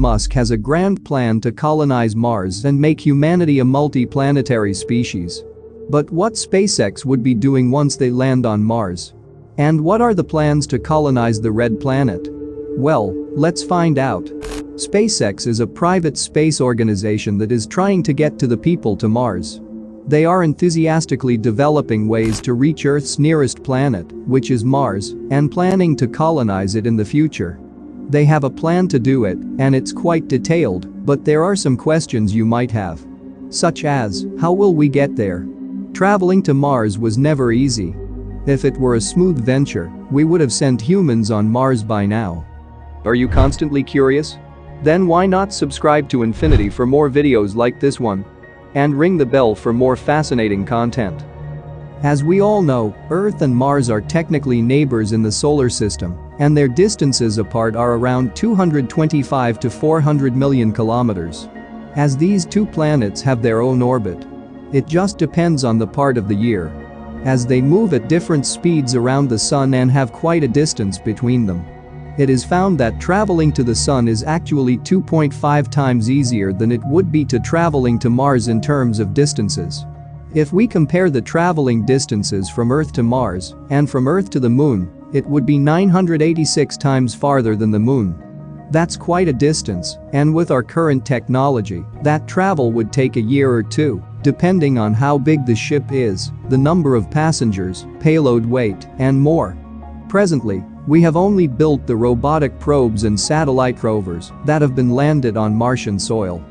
Musk has a grand plan to colonize Mars and make humanity a multi-planetary species. But what SpaceX would be doing once they land on Mars? And what are the plans to colonize the red planet? Well, let's find out. SpaceX is a private space organization that is trying to get to the people to Mars. They are enthusiastically developing ways to reach Earth's nearest planet, which is Mars, and planning to colonize it in the future. They have a plan to do it, and it's quite detailed, but there are some questions you might have. Such as, how will we get there? Traveling to Mars was never easy. If it were a smooth venture, we would have sent humans on Mars by now. Are you constantly curious? Then why not subscribe to Infinity for more videos like this one? And ring the bell for more fascinating content. As we all know, Earth and Mars are technically neighbors in the solar system, and their distances apart are around 225 to 400 million kilometers. As these two planets have their own orbit, it just depends on the part of the year. As they move at different speeds around the Sun and have quite a distance between them. It is found that traveling to the Sun is actually 2.5 times easier than it would be to traveling to Mars in terms of distances. If we compare the traveling distances from Earth to Mars and from Earth to the Moon, it would be 986 times farther than the Moon. That's quite a distance, and with our current technology, that travel would take a year or two, depending on how big the ship is, the number of passengers, payload weight, and more. Presently, we have only built the robotic probes and satellite rovers that have been landed on Martian soil.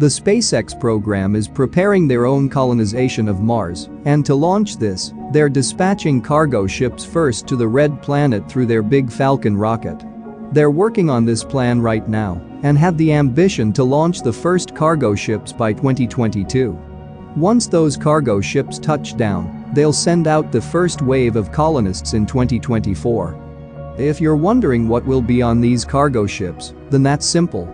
The SpaceX program is preparing their own colonization of Mars, and to launch this, they're dispatching cargo ships first to the red planet through their Big Falcon rocket. They're working on this plan right now and have the ambition to launch the first cargo ships by 2022. Once those cargo ships touch down, they'll send out the first wave of colonists in 2024. If you're wondering what will be on these cargo ships, then that's simple.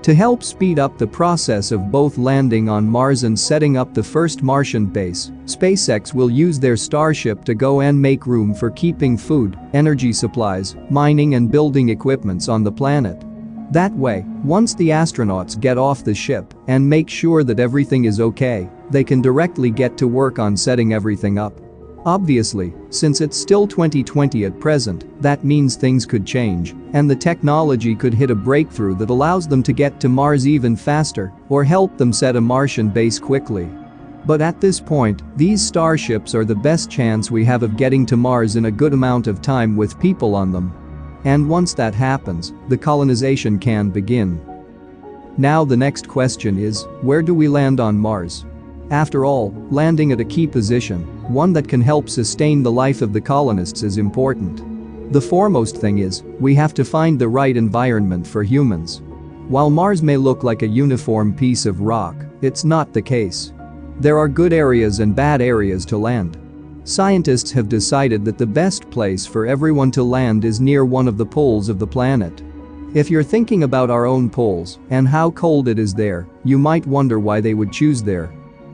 To help speed up the process of both landing on Mars and setting up the first Martian base, SpaceX will use their Starship to go and make room for keeping food, energy supplies, mining and building equipments on the planet. That way, once the astronauts get off the ship and make sure that everything is okay, they can directly get to work on setting everything up. Obviously, since it's still 2020 at present, that means things could change, and the technology could hit a breakthrough that allows them to get to Mars even faster or help them set a Martian base quickly. But at this point, these starships are the best chance we have of getting to Mars in a good amount of time with people on them. And once that happens, the colonization can begin. Now the next question is, where do we land on Mars? After all, landing at a key position, one that can help sustain the life of the colonists, is important. The foremost thing is, we have to find the right environment for humans. While Mars may look like a uniform piece of rock, it's not the case. There are good areas and bad areas to land. Scientists have decided that the best place for everyone to land is near one of the poles of the planet. If you're thinking about our own poles and how cold it is there, you might wonder why they would choose there.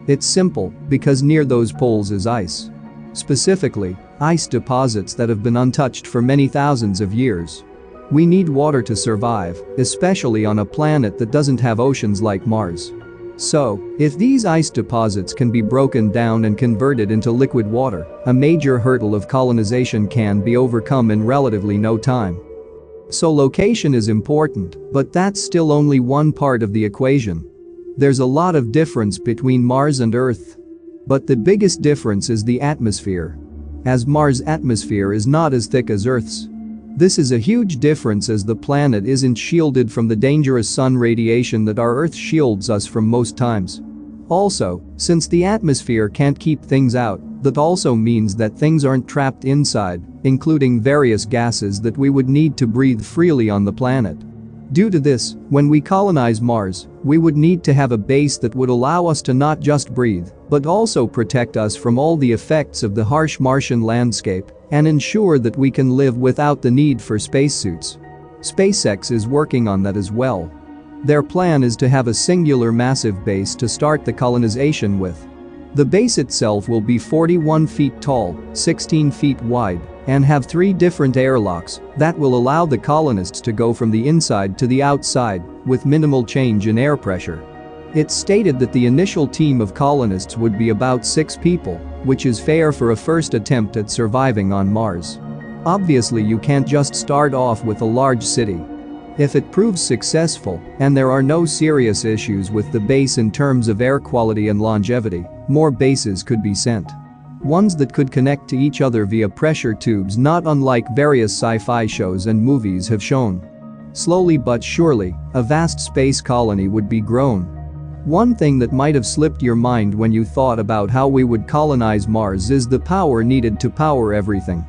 It's simple, because near those poles is ice. Specifically, ice deposits that have been untouched for many thousands of years. We need water to survive, especially on a planet that doesn't have oceans like Mars. So, if these ice deposits can be broken down and converted into liquid water, a major hurdle of colonization can be overcome in relatively no time. So location is important, but that's still only one part of the equation. There's a lot of difference between Mars and Earth. But the biggest difference is the atmosphere. As Mars' atmosphere is not as thick as Earth's. This is a huge difference as the planet isn't shielded from the dangerous sun radiation that our Earth shields us from most times. Also, since the atmosphere can't keep things out, that also means that things aren't trapped inside, including various gases that we would need to breathe freely on the planet. Due to this, when we colonize Mars, we would need to have a base that would allow us to not just breathe, but also protect us from all the effects of the harsh Martian landscape and ensure that we can live without the need for spacesuits. SpaceX is working on that as well. Their plan is to have a singular massive base to start the colonization with. The base itself will be 41 feet tall, 16 feet wide, and have 3 different airlocks that will allow the colonists to go from the inside to the outside with minimal change in air pressure. It's stated that the initial team of colonists would be about 6 people, which is fair for a first attempt at surviving on Mars. Obviously, you can't just start off with a large city. If it proves successful and there are no serious issues with the base in terms of air quality and longevity, more bases could be sent. Ones that could connect to each other via pressure tubes, not unlike various sci-fi shows and movies have shown. Slowly but surely, a vast space colony would be grown. One thing that might have slipped your mind when you thought about how we would colonize Mars is the power needed to power everything.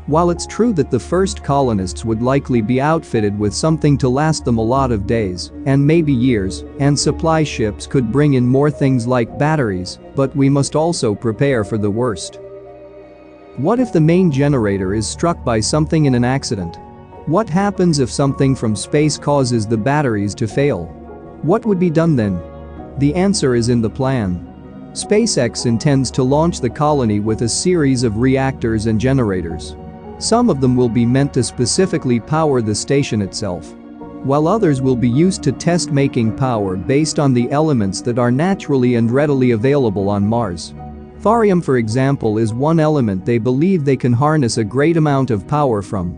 While it's true that the first colonists would likely be outfitted with something to last them a lot of days, and maybe years, and supply ships could bring in more things like batteries, but we must also prepare for the worst. What if the main generator is struck by something in an accident? What happens if something from space causes the batteries to fail? What would be done then? The answer is in the plan. SpaceX intends to launch the colony with a series of reactors and generators. Some of them will be meant to specifically power the station itself, while others will be used to test making power based on the elements that are naturally and readily available on Mars. Thorium, for example, is one element they believe they can harness a great amount of power from.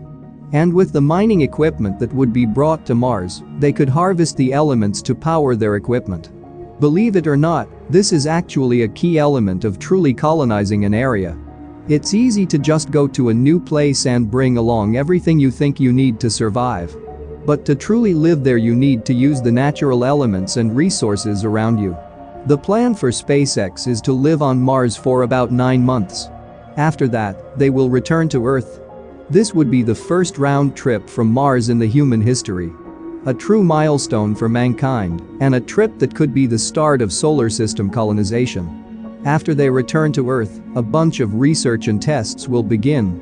And with the mining equipment that would be brought to Mars, they could harvest the elements to power their equipment. Believe it or not, this is actually a key element of truly colonizing an area. It's easy to just go to a new place and bring along everything you think you need to survive. But to truly live there, you need to use the natural elements and resources around you. The plan for SpaceX is to live on Mars for about 9 months. After that, they will return to Earth. This would be the first round trip from Mars in the human history. A true milestone for mankind, and a trip that could be the start of solar system colonization. After they return to Earth, a bunch of research and tests will begin.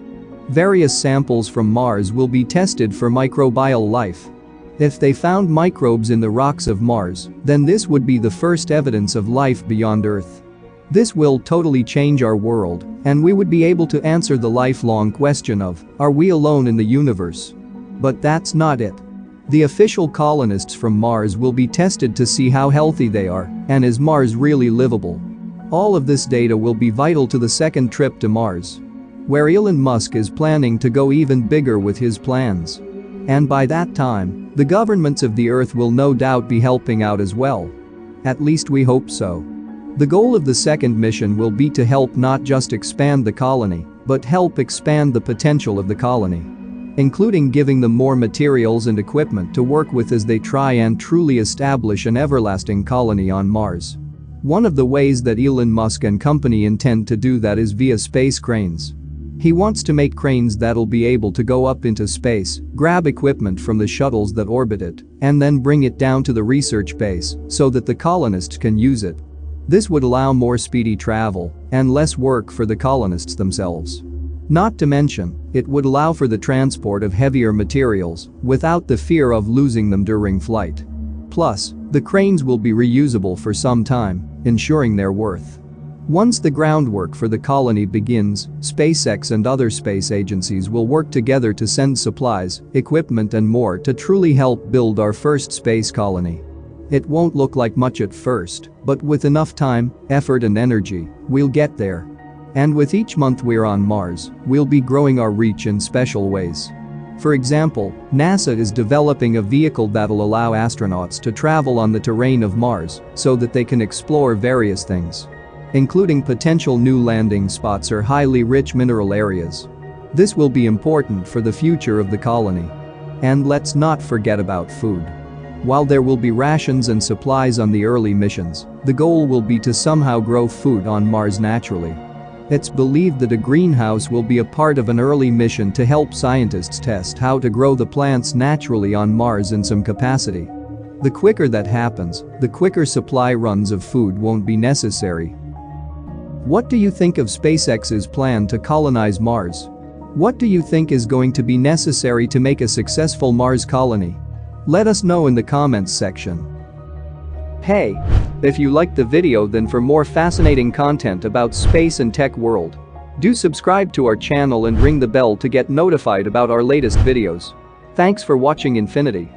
Various samples from Mars will be tested for microbial life. If they found microbes in the rocks of Mars, then this would be the first evidence of life beyond Earth. This will totally change our world, and we would be able to answer the lifelong question of, are we alone in the universe? But that's not it. The official colonists from Mars will be tested to see how healthy they are, and is Mars really livable? All of this data will be vital to the second trip to Mars, where Elon Musk is planning to go even bigger with his plans. And by that time, the governments of the Earth will no doubt be helping out as well. At least we hope so. The goal of the second mission will be to help not just expand the colony, but help expand the potential of the colony, including giving them more materials and equipment to work with as they try and truly establish an everlasting colony on Mars. One of the ways that Elon Musk and company intend to do that is via space cranes. He wants to make cranes that'll be able to go up into space, grab equipment from the shuttles that orbit it, and then bring it down to the research base so that the colonists can use it. This would allow more speedy travel and less work for the colonists themselves. Not to mention, it would allow for the transport of heavier materials without the fear of losing them during flight. Plus, the cranes will be reusable for some time, ensuring their worth. Once the groundwork for the colony begins, SpaceX and other space agencies will work together to send supplies, equipment and more to truly help build our first space colony. It won't look like much at first, but with enough time, effort and energy, we'll get there. And with each month we're on Mars, we'll be growing our reach in special ways. For example, NASA is developing a vehicle that'll allow astronauts to travel on the terrain of Mars so that they can explore various things, including potential new landing spots or highly rich mineral areas. This will be important for the future of the colony. And let's not forget about food. While there will be rations and supplies on the early missions, the goal will be to somehow grow food on Mars naturally. It's believed that a greenhouse will be a part of an early mission to help scientists test how to grow the plants naturally on Mars in some capacity. The quicker that happens, the quicker supply runs of food won't be necessary. What do you think of SpaceX's plan to colonize Mars? What do you think is going to be necessary to make a successful Mars colony? Let us know in the comments section. Hey, if you liked the video, then for more fascinating content about space and tech world, Do subscribe to our channel and ring the bell to get notified about our latest videos. Thanks for watching Infinity.